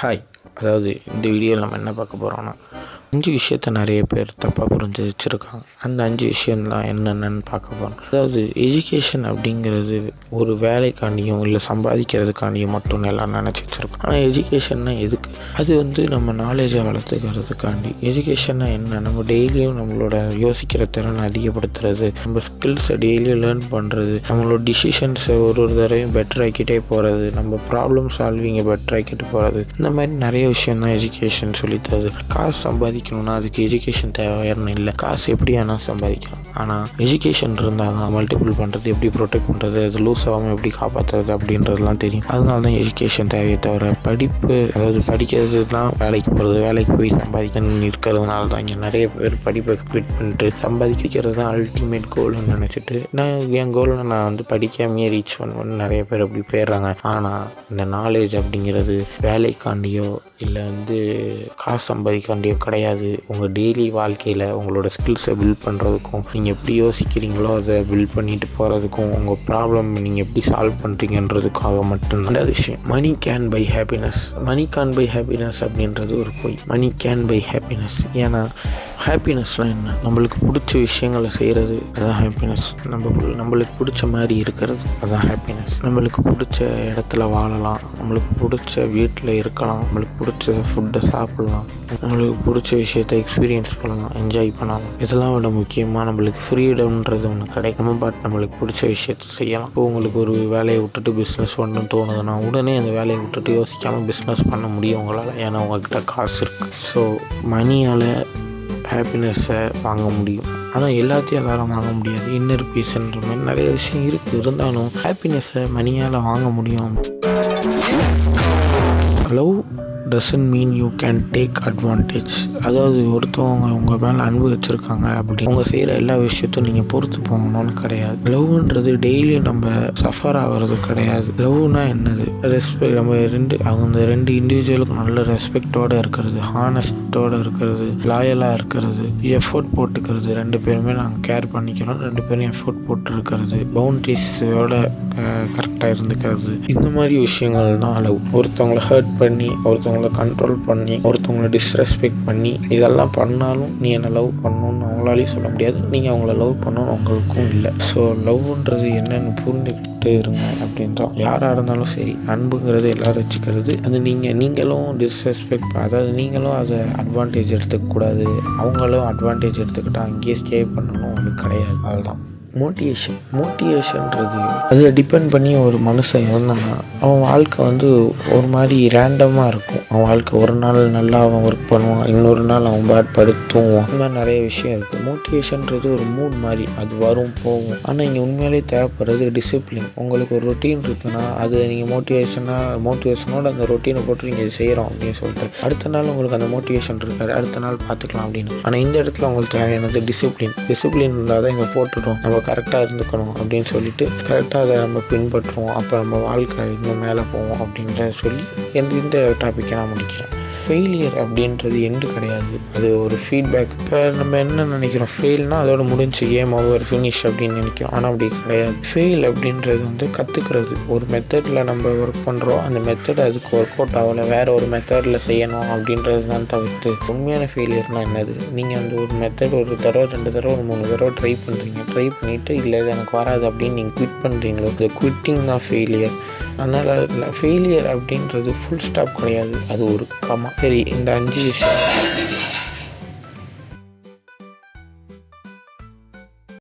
Hi. அதாவது இந்த வீடியோவில் நம்ம என்ன பார்க்க போகிறோம்னா 5 விஷயத்த நிறைய பேர் தப்பாக புரிஞ்சு வச்சுருக்காங்க. அந்த 5 விஷயம்தான் என்னென்னு பார்க்க போகிறோம். அதாவது எஜுகேஷன் அப்படிங்கிறது ஒரு வேலைக்காண்டியும் இல்லை சம்பாதிக்கிறதுக்காண்டியும் மட்டும் எல்லாம் நினச்சி வச்சுருக்கோம். ஆனால் எஜுகேஷன்னா எதுக்கு? அது நம்ம நாலேஜை வளர்த்துக்கிறதுக்காண்டி. எஜுகேஷன்னா என்ன? நம்ம டெய்லியும் நம்மளோட யோசிக்கிற திறனை அதிகப்படுத்துறது, நம்ம ஸ்கில்ஸை டெய்லியும் லேர்ன் பண்ணுறது, நம்மளோட டிசிஷன்ஸை ஒரு தடவையும் பெட்டர் ஆக்கிட்டே போகிறது, நம்ம ப்ராப்ளம் சால்விங்கை பெட்டர் ஆக்கிட்டு போகிறது. இந்த மாதிரி நிறைய விஷயந்தான் எஜுகேஷன் சொல்லித்தருது. காசு சம்பாதிக்கணும்னா அதுக்கு எஜுகேஷன் தேவையான இல்லை. காசு எப்படி வேணால் சம்பாதிக்கலாம். ஆனால் எஜுகேஷன் இருந்தால் தான் மல்டிபிள் பண்ணுறது, எப்படி ப்ரொடெக்ட் பண்ணுறது, அது லூஸ் ஆகாமல் எப்படி காப்பாற்றுறது அப்படின்றதுலாம் தெரியும். அதனால தான் எஜுகேஷன் தேவையை தவிர படிப்பு, அதாவது படிக்கிறது தான் வேலைக்கு போகிறது, வேலைக்கு போய் சம்பாதிக்கணும்னு இருக்கிறதுனால தான் இங்கே நிறைய பேர் படிப்பை குவிட் பண்ணிட்டு சம்பாதிக்கிறது தான் அல்டிமேட் கோல்னு நினச்சிட்டு என் கோலை நான் படிக்காமையே ரீச் பண்ணுவேன்னு நிறைய பேர் அப்படி போயிடுறாங்க. ஆனால் இந்த நாலேஜ் அப்படிங்கிறது வேலைக்காண்டியோ இல்லை காசு சம்பாதிக்காண்டியோ கிடையாது. உங்கள் டெய்லி வாழ்க்கையில் உங்களோட ஸ்கில்ஸை பில்ட் பண்ணுறதுக்கும், நீங்கள் எப்படி யோசிக்கிறீங்களோ அதை பில்ட் பண்ணிட்டு போகிறதுக்கும், உங்கள் ப்ராப்ளம் நீங்கள் எப்படி சால்வ் பண்ணுறீங்கன்றதுக்காக மட்டும்தான் அந்த விஷயம். Money can buy happiness. Money can buy happiness அப்படின்றது ஒரு பொய். Money can buy happiness. ஏன்னா ஹாப்பினஸ்லாம் என்ன? நம்மளுக்கு பிடிச்ச விஷயங்களை செய்கிறது அதுதான் ஹாப்பினஸ். நம்மளுக்கு பிடிச்ச மாதிரி இருக்கிறது அதுதான் ஹாப்பினஸ். நம்மளுக்கு பிடிச்ச இடத்துல வாழலாம், நம்மளுக்கு பிடிச்ச வீட்டில் இருக்கலாம், நம்மளுக்கு பிடிச்ச ஃபுட்டை சாப்பிட்லாம், நம்மளுக்கு பிடிச்ச விஷயத்தை எக்ஸ்பீரியன்ஸ் பண்ணலாம், என்ஜாய் பண்ணலாம். இதெல்லாம் விட முக்கியமாக நம்மளுக்கு ஃப்ரீடம்ன்றது ஒன்று கிடைக்கும். நம்மளுக்கு பிடிச்ச விஷயத்தை செய்யலாம். இப்போ உங்களுக்கு ஒரு வேலையை விட்டுட்டு பிஸ்னஸ் பண்ணணும்னு தோணுதுன்னா உடனே அந்த வேலையை விட்டுட்டு யோசிக்காமல் பிஸ்னஸ் பண்ண முடியும் உங்களால். ஏன்னா உங்கள்கிட்ட காசு இருக்குது. ஸோ மணியால் ஹாப்பினஸ்ஸை வாங்க முடியும். ஆனால் எல்லாத்தையும் எல்லாரும் வாங்க முடியாது. இன்னர் பீஸ்ன்ற மாதிரி நிறைய விஷயம் இருக்குது. இருந்தாலும் ஹாப்பினஸ்ஸை மணியால் வாங்க முடியும். Love doesn't mean you can take advantage. அதாவது ஒருத்தவங்க உங்கள் மேலே அன்பு வச்சுருக்காங்க அப்படி அவங்க செய்கிற எல்லா விஷயத்தையும் நீங்கள் பொறுத்து போகணும்னு கிடையாது. லவ்ன்றது டெய்லியும் நம்ம சஃபர் ஆகிறது கிடையாது. லவ்னா என்னது? ரெஸ்பெக்ட். நம்ம அந்த ரெண்டு இண்டிவிஜுவலுக்கும் நல்ல ரெஸ்பெக்டோடு இருக்கிறது, ஹானஸ்டோடு இருக்கிறது, லாயலாக இருக்கிறது, எஃபோர்ட் போட்டுக்கிறது. 2 பேருமே நாங்கள் கேர் பண்ணிக்கிறோம், 2 பேரும் எஃபோர்ட் போட்டுருக்கிறது, பவுண்ட்ரிஸோட கரெக்டாக இருந்துக்கிறது. இந்த மாதிரி விஷயங்கள் தான் லவ். ஒருத்தவங்களை ஹர்ட் பண்ணி, ஒருத்தவங்களை கண்ட்ரோல் பண்ணி, ஒருத்தவங்களை டிஸ்ரெஸ்பெக்ட் பண்ணி இதெல்லாம் பண்ணாலும் நீ என்னை லவ் பண்ணணும்னு அவங்களாலையும் சொல்ல முடியாது, நீங்கள் அவங்கள லவ் பண்ணணும்னு அவங்களுக்கும் இல்லை. ஸோ லவ்ன்றது என்னென்னு புரிஞ்சுக்கிட்டு இருங்க அப்படின்றான். யாராக இருந்தாலும் சரி, அன்புங்கிறது எல்லோரும் வச்சுக்கிறது. அது நீங்களும் டிஸ்ரெஸ்பெக்ட், அதாவது நீங்களும் அதை அட்வான்டேஜ் எடுத்துக்கக்கூடாது, அவங்களும் அட்வான்டேஜ் எடுத்துக்கிட்டால் அங்கேயே ஸ்டே பண்ணணும் அது கிடையாது. அதுதான் மோட்டிவேஷன்றது. அதை டிபெண்ட் பண்ணி ஒரு மனுஷன் இருந்தான்னா அவன் வாழ்க்கை ஒரு மாதிரி ரேண்டமாக இருக்கும். அவன் வாழ்க்கை ஒரு நாள் நல்லா அவன் ஒர்க் பண்ணுவான், இன்னொரு நாள் அவன் பேட் படுத்துவான். இந்த மாதிரி நிறைய விஷயம் இருக்குது. மோட்டிவேஷன்றது ஒரு மூட் மாதிரி, அது வரும் போகும். ஆனால் இங்கே உண்மையிலே தேவைப்படுறது டிசிப்ளின். உங்களுக்கு ஒரு ரொட்டீன் இருக்குன்னா அது நீங்கள் மோட்டிவேஷனோட அந்த ரொட்டீனை போட்டு நீங்கள் செய்கிறோம் அப்படின்னு சொல்லிட்டு அடுத்த நாள் உங்களுக்கு அந்த மோட்டிவேஷன் இருக்காது, அடுத்த நாள் பார்த்துக்கலாம் அப்படின்னு. ஆனால் இந்த இடத்துல உங்களுக்கு தேவையானது டிசிப்ளின் இருந்தால் தான் இங்கே போட்டுட்டோம், நம்ம கரெக்டாக இருந்துக்கணும் அப்படின்னு சொல்லிட்டு கரெக்டாக அதை நம்ம பின்பற்றுவோம். அப்போ நம்ம வாழ்க்கை இன்னும் மேலே போவோம் அப்படின்றத சொல்லி இந்த டாப்பிக்கை நான் முடிக்கிறேன். ஃபெயிலியர் அப்படின்றது எண்டு கிடையாது, அது ஒரு ஃபீட்பேக். இப்போ நம்ம என்ன நினைக்கிறோம், ஃபெயில்னால் அதோட முடிஞ்சு கேம் ஓவர் ஃபினிஷ் அப்படின்னு நினைக்கிறோம். ஆனால் அப்படி கிடையாது. ஃபெயில் அப்படின்றது கற்றுக்கிறது. ஒரு மெத்தடில் நம்ம ஒர்க் பண்ணுறோம், அந்த மெத்தட் அதுக்கு ஒர்க் அவுட் ஆகலை, வேறு ஒரு மெத்தடில் செய்யணும் அப்படின்றது தான் தவிர்த்து உண்மையான ஃபெயிலியர்னால் என்னது? நீங்கள் ஒரு மெத்தட் ஒரு தடவை 2 தடவை 3 தடவை ட்ரை பண்ணிவிட்டு இல்லை இது எனக்கு வராது அப்படின்னு நீங்கள் குவிட் பண்ணுறீங்களோ, இது குவிட்டிங் தான் ஃபெயிலியர். அதனால் ஃபெயிலியர் அப்படின்றது ஃபுல் ஸ்டாப் கிடையாது, அது ஒரு கமா. சரி, இந்த 5 விஷயம்